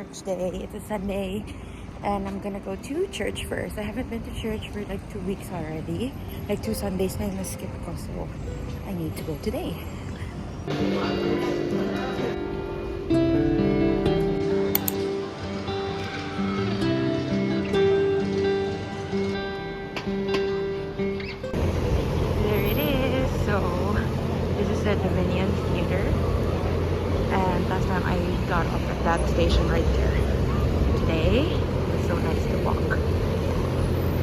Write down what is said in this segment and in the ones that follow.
church day. It's a Sunday. And I'm gonna go to church first. I haven't been to church for like 2 weeks already. Like 2 Sundays na yung na-skip ko. So, I need to go today. There it is. So, this is the Dominion Theater. And last time I got off at that station right there. Today, it's so nice to walk.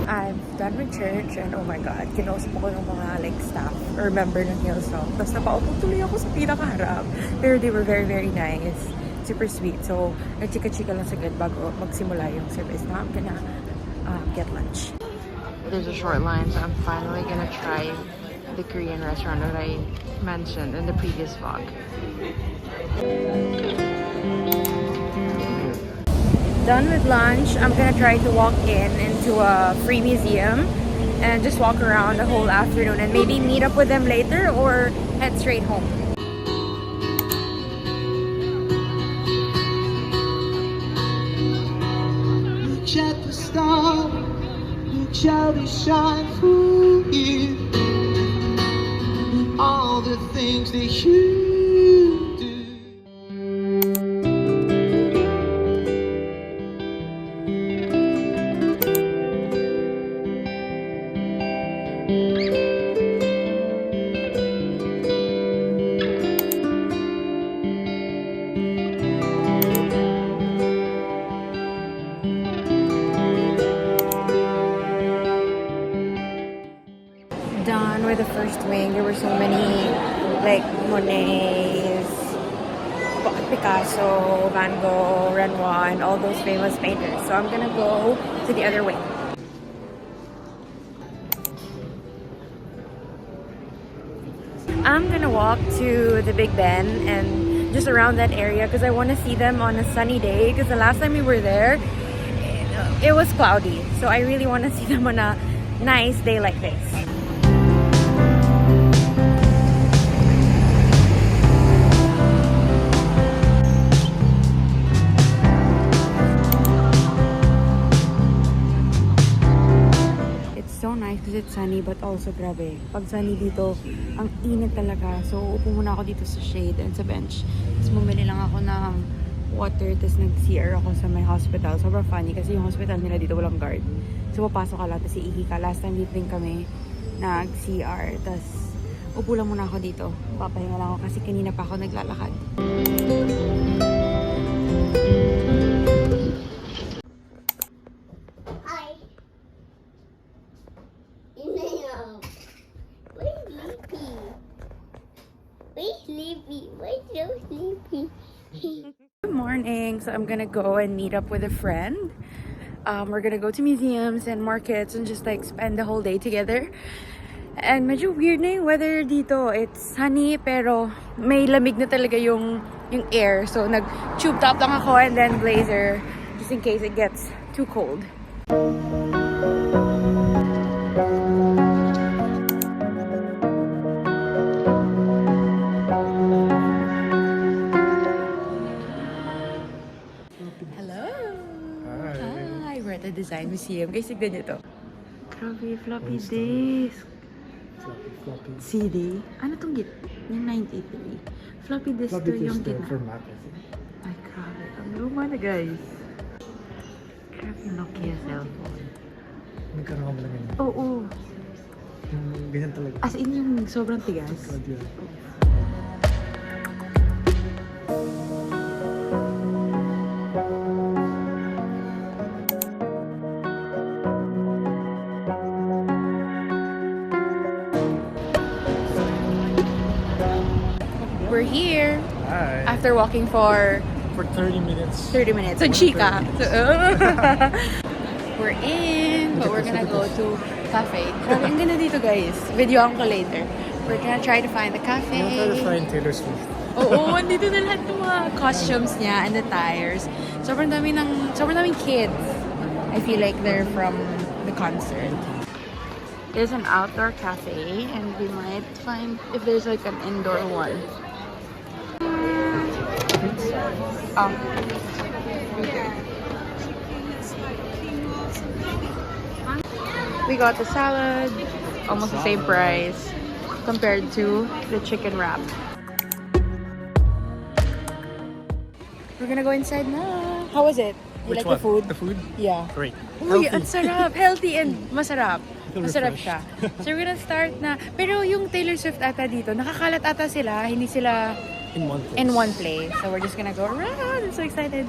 I'm done with church and oh my god, kinausap ako ng mga like staff or member ng Hillsong. Tapos napaupo tuloy ako sa pinakaharap. Pero they were very, very nice. Super sweet. So, nagchika-chika lang sagad bago magsimula yung service. Now I'm gonna get lunch. There's a short line, so I'm finally gonna try the Korean restaurant that I mentioned in the previous vlog. Done with lunch. I'm gonna try to walk into a free museum and just walk around the whole afternoon and maybe meet up with them later or head straight home. Look at the star, look how they shine through you. All the things that you do. Done with the first wing. There were so many like Monets, Picasso, Van Gogh, Renoir, and all those famous painters. So I'm gonna go to the other wing. I'm gonna walk to the Big Ben and just around that area because I want to see them on a sunny day, because the last time we were there it was cloudy. So I really want to see them on a nice day like this. So nice because it's sunny, but also grabe. Pag sunny dito, ang init talaga. So, upo muna ako dito sa shade and sa bench. Tapos bumili lang ako ng water, tapos nag-CR ako sa may hospital. Sobrang funny kasi yung hospital nila dito walang guard. So, papasok ka lang, tapos iihi ka. Last time dito din kami nag-CR. Tapos, upo lang muna ako dito. Papahinga lang ako kasi kanina pa ako naglalakad. Good morning. So I'm gonna go and meet up with a friend. We're gonna go to museums and markets and just like spend the whole day together. And medyo weird na yung weather dito. It's sunny pero may lamig na talaga yung air. So nag-tube top lang ako and then blazer just in case it gets too cold. The Design Museum. Guys, tignan nyo to. Grabe, floppy disk. Floppy. CD. Ano tong git? Yung 983. Floppy disk to yung gitna. For Mac, I think. Ay, grabe. Ang luma na, guys. Grabe, Nokia cellphone. Nagkaroon ka mo lang yun. Oo. Yung ganyan talaga. As in yung sobrang tigas. We're here. Hi. After walking for 30 minutes. 30 minutes. So, chika. So, we're in, but we're gonna go to cafe. Grabe, ang ganda dito, guys. Videoan ko later. We're gonna try to find the cafe. We'll try to find Taylor Swift. Oo, andito na lahat ng mga costumes niya and the tires. Sobrang daming kids. I feel like they're from the concert. There's an outdoor cafe and we might find if there's like an indoor one. We got the salad, almost the same price compared to the chicken wrap. We're gonna go inside now. How was it? You Which like one? the food? The food? Yeah. Great. Uy, ang sarap. Healthy and masarap. Feel Masarap refreshed. siya. So we're gonna start na. Pero yung Taylor Swift ata dito, nakakalat ata sila. Hindi sila In one place. So we're just gonna go around. I'm so excited.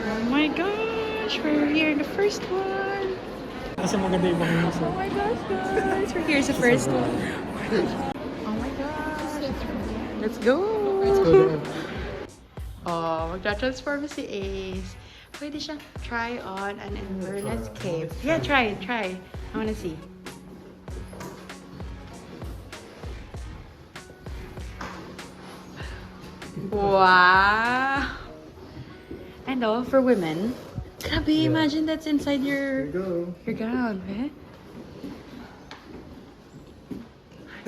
Oh my gosh, we're here in the first one. Kasi maganda yung mga Oh my gosh, guys. We're here sa first one. Oh my gosh. Let's go. Let's go there. Oh, magta-transform si Ace. Pwede siyang try on an Inverness cave. Yeah, try. I wanna see. Wow! And oh, for women, grabe, imagine that's inside your gown, eh?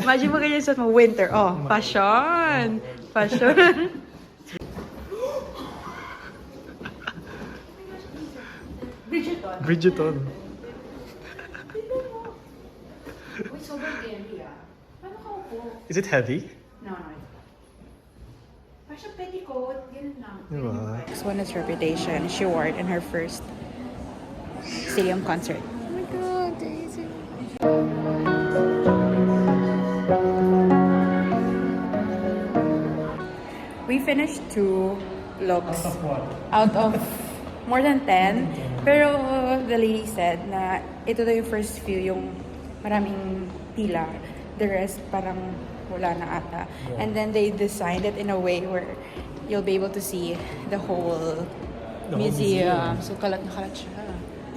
Imagine mo ganyan suot mo, winter. Oh, fashion! Fashion! Bridgerton. Uy, sobrang heavy ah. Paano ka upo? Is it heavy? No. Parang petticoat, ganun lang. Diba? This one is Reputation. She wore it in her first stadium concert. Oh my god, Daisy. We finished 2 looks out of more than 10. Pero the lady said na ito daw yung first few, yung maraming pila. The rest parang wala na ata. And then they designed it in a way where you'll be able to see the whole museum. So kalat na kalat siya.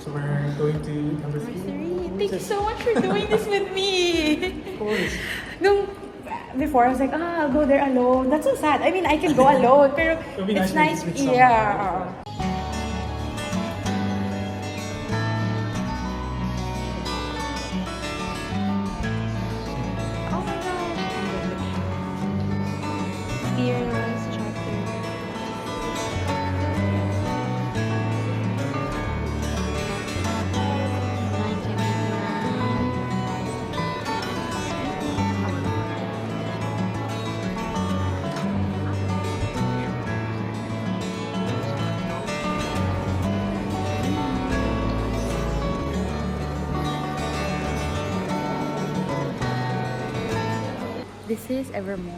So we're going to number 3. Thank you so much for doing this with me. Of course. Before I was like, I'll go there alone. That's so sad. I mean, I can go alone, pero It'll be it's nice nice. with someone. Yeah. Oh my gosh. Fearless chapter. This is Evermore.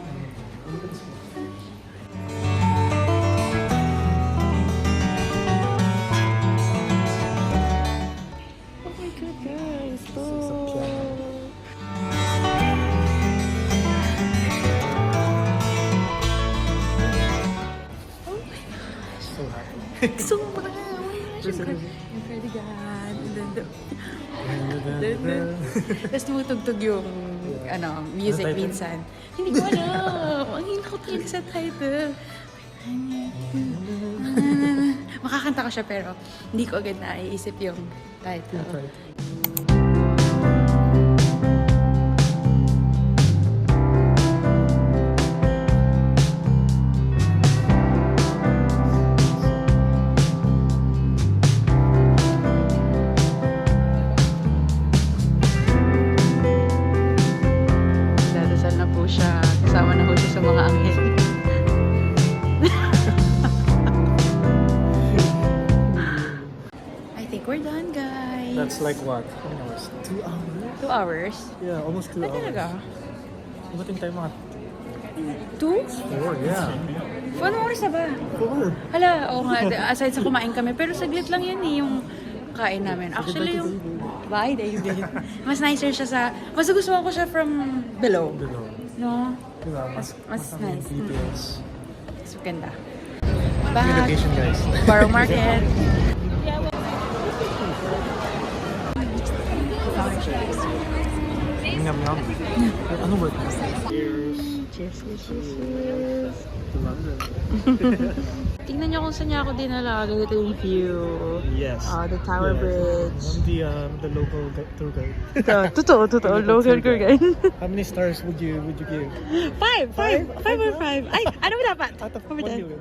Oh my god, guys. So happy. Sobra! Oh my gosh, yung cardigan. Tapos tumutugtog yung music Ano title? minsan. Hindi ko alam. Ang hina ko talaga sa title. Makakanta ko siya pero hindi ko agad naiisip yung title. Dadasal na po siya. Kasama na po siya sa mga anghel. I think we're done, guys. That's like what? How many hours? 2 hours? 2 hours. Yeah, almost 2 Ay, hours. talaga? Dumating tayo mga 2? 4, yeah. 1 oras na ba? 4. Hala, oo nga. Aside sa kumain kami. Pero saglit lang yan eh, yung kain namin. Actually, yung... Bye, David. Mas nicer siya sa... Mas gusto ko siya from below. Below. No? Diba? Mas ang nice. details. Mas maganda. Good Back. location, guys. Borough Market. Yum yum. Ano work? Cheers, cheers. To London. Tingnan niyo kung saan niya ako dinala. Ganito yung view. Yes. The Tower Yes. Bridge. I'm the local tour guide. Totoo. Local tour guide. How many stars would you give? 5 or 5. Ay, ano ba dapat? Out of Over 1 there. million.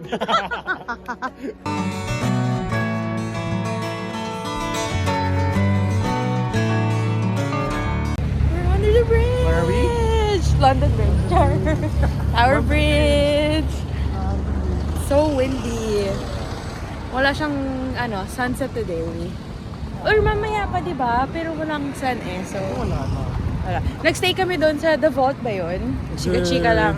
Where are we? Bridge! London Bridge. Tower Bridge! So windy. Wala siyang sunset today. Or mamaya pa, di ba? Pero walang sun eh. So, Wala na. wala. Nag-stay kami doon sa The Vault ba yun? Chika-chika lang.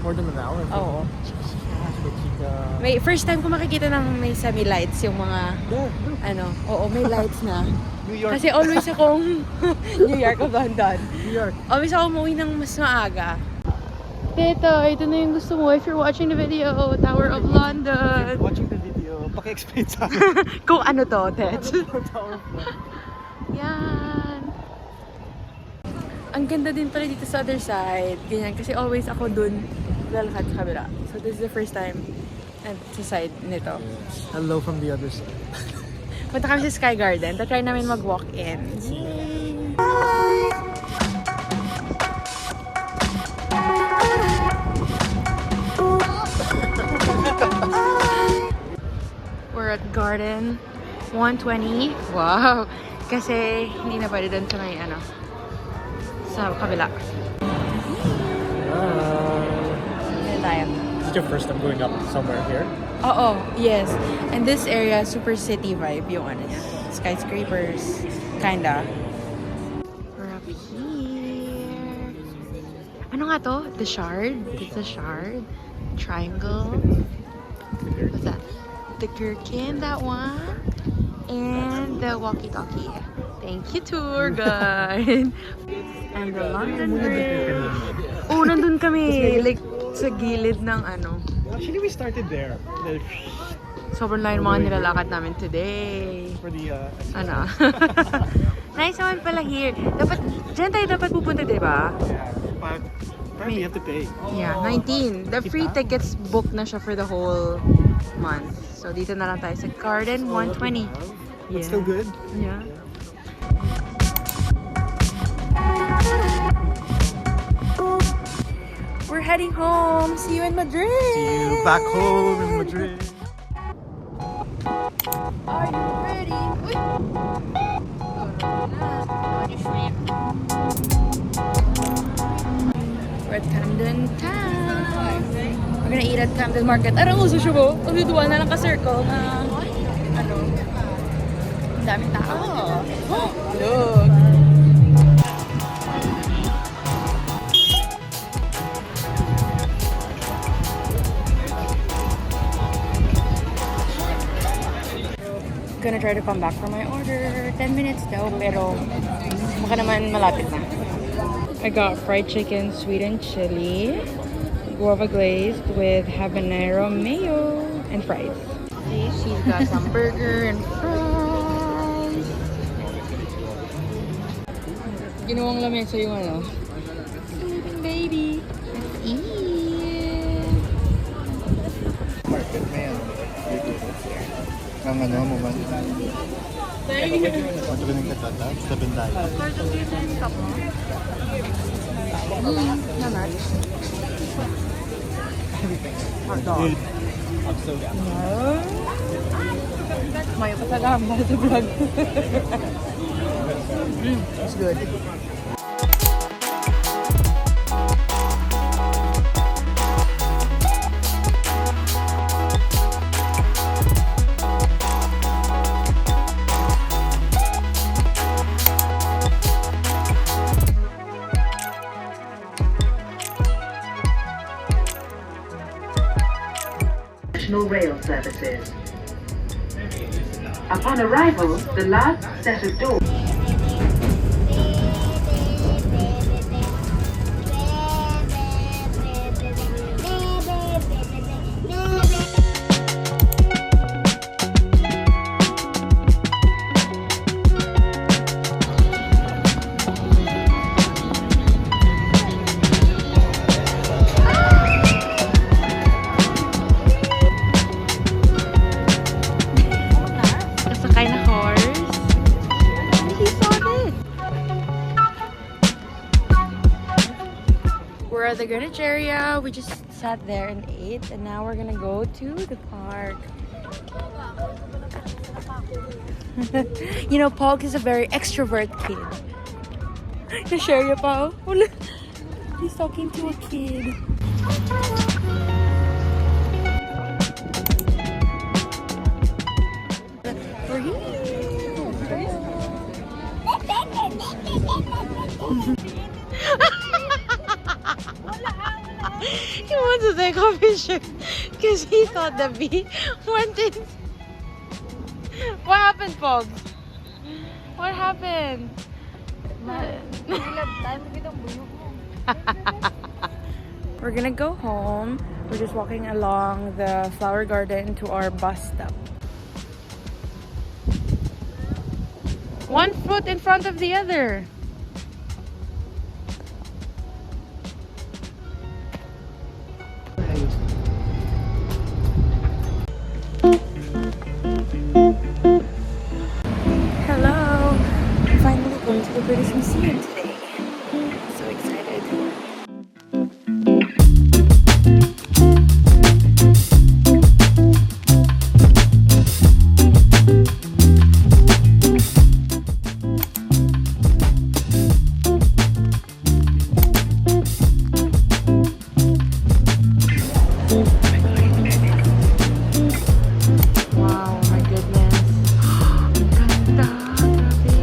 More than an hour. Oo. Chika-chika. May first time ko makikita ng may semi-lights yung mga There. oo, may lights na. New York. Kasi always akong New York of London. New York. Always ako umuwi ng mas maaga. ito na yung gusto mo if you're watching the video, Tower of London. Watching the video, paki-explain sa akin. Kung ano to, Ted. Tower of London. Yan. Ang ganda din pala dito sa other side. Ganyan, kasi always ako dun lalakad sa kabila. So this is the first time sa side nito. Hello from the other side. Punta kami sa Sky Garden. Try namin mag-walk-in. We're at Garden 120. Wow! Kasi hindi na pwede doon sa may sa kabila. Hindi tayo. Is it your first time going up somewhere here? Oo, yes. And this area, super city vibe yung niya. Skyscrapers, kinda. We're up here. Ano nga to? The Shard? It's the Shard? Triangle? What's that? The Gherkin, that one. And the walkie-talkie. Thank you, tour guide. And the London Bridge. Oh, nandun kami. Like, sa gilid ng Actually, we started there. sobrang layo mga nilalakad namin today. For the Nice naman pala here. Diyan tayo dapat pupunta, diba? Yeah, but apparently you have to pay. Yeah, 19. The free tickets booked na siya for the whole month. So, dito na lang tayo sa Garden 120. It's still good. Yeah. We're heading home. See you in Madrid. See you back home in Madrid. Are you ready? Uy! We're at Camden Town. We're gonna eat at Camden Market. Arang uso siya mo. Pagduduan na lang ka-circle na ang daming tao. Oh, look! Gonna try to come back for my order. 10 minutes daw, pero baka naman malapit na. I got fried chicken, sweet and chili, guava glazed with habanero mayo, and fries. She's got some burger and fries. Ginawang lamesa yung sleeping baby. Let's eat. Market man. Ang mo man. Ito ba ng katata? Sa bendaya. Naman. Hot dog. May pasagamba sa vlog. It's good. Rail services. Upon arrival, the last set of doors. We're at the Greenwich area. We just sat there and ate, and now we're gonna go to the park. You know, Pog is a very extrovert kid. Na-share niya pa, oh. He's talking to a kid. For you. He wants to take a picture because he thought the bee wanted. What happened, Pogs? What happened? We're gonna go home. We're just walking along the flower garden to our bus stop. One foot in front of the other. Hello! I'm finally going to the British Museum today. I'm so excited. Wow, my goodness. Ang ganda. Grabe.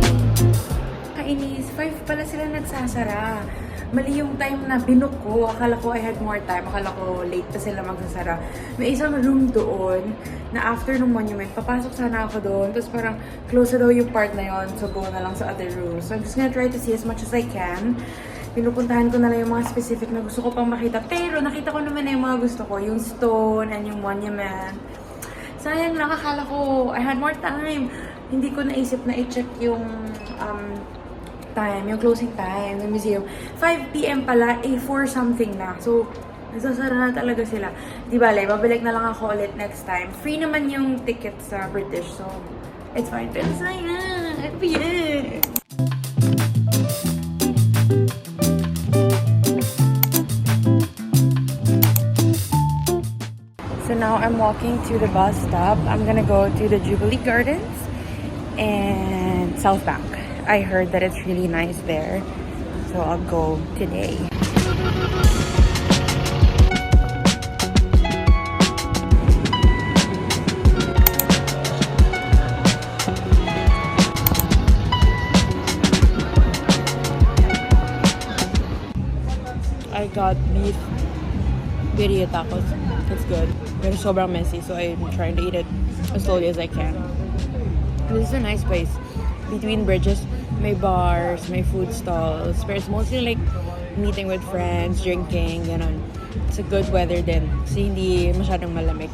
Kainis. 5 pala sila nagsasara. Mali yung time na binook ko. Akala ko I had more time. Akala ko late pa sila magsasara. May isang room doon na after ng monument, papasok sana ako doon. Tapos parang close na daw yung part na yon. So go na lang sa other room. So I'm just gonna try to see as much as I can. Pinupuntahan ko na lang yung mga specific na gusto ko pang makita. Pero nakita ko naman na yung mga gusto ko. Yung stone and yung monument. Sayang lang, akala ko I had more time. Hindi ko naisip na i-check yung time, yung closing time ng museum. 5 p.m. pala, 4 something na. So, nagsasara na talaga sila. Di bale, babalik na lang ako ulit next time. Free naman yung ticket sa British, so it's fine. Pero sayang! Yeah! So now I'm walking to the bus stop. I'm gonna go to the Jubilee Gardens and South Bank. I heard that it's really nice there. So I'll go today. I got beef birria tacos. It's good. But it's sobrang messy, so I'm trying to eat it as slowly as I can. This is a nice place. Between bridges, may bars, may food stalls. But it's mostly like meeting with friends, drinking, ganun. It's a good weather din. Kasi hindi masyadong malamig.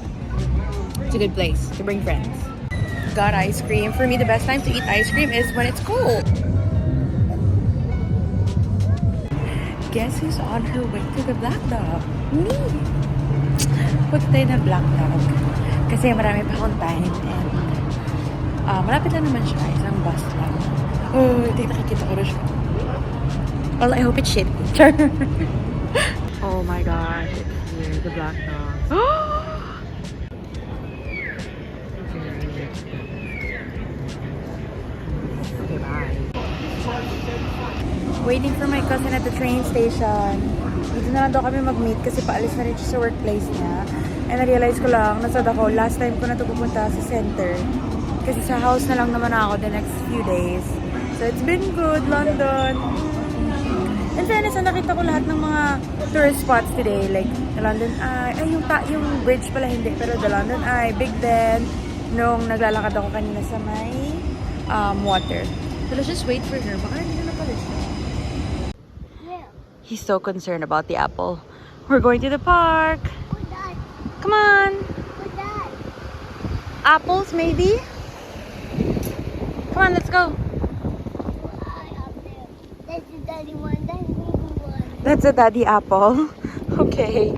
It's a good place to bring friends. Got ice cream. For me, the best time to eat ice cream is when it's cold. Guess who's on her way to the Black Dog? Me! Punta tayo na Black Dog. Kasi marami pa akong time and malapit lang naman siya. Isang bus lang. Oh, hindi nakikita ko rin siya. Well, I hope it's shit. Oh my gosh. It's here. The Black Dog. Okay, bye. Waiting for my cousin at the train station. Dito na lang daw kami mag-meet kasi paalis na rin siya sa workplace niya. And na-realize ko lang, nasad ako, last time ko na ito pupunta sa center. Kasi sa house na lang naman ako the next few days. So it's been good, London. And fairness, nakita ko lahat ng mga tourist spots today. Like, the London Eye, yung bridge pala hindi, pero the London Eye, Big Ben, nung naglalakad ako kanina sa may water. So let's just wait for her. Baka hindi na pala siya. He's so concerned about the apple. We're going to the park. Come on. Apples, maybe? Come on, let's go. That's the daddy one. That's the baby one. That's a daddy apple. Okay.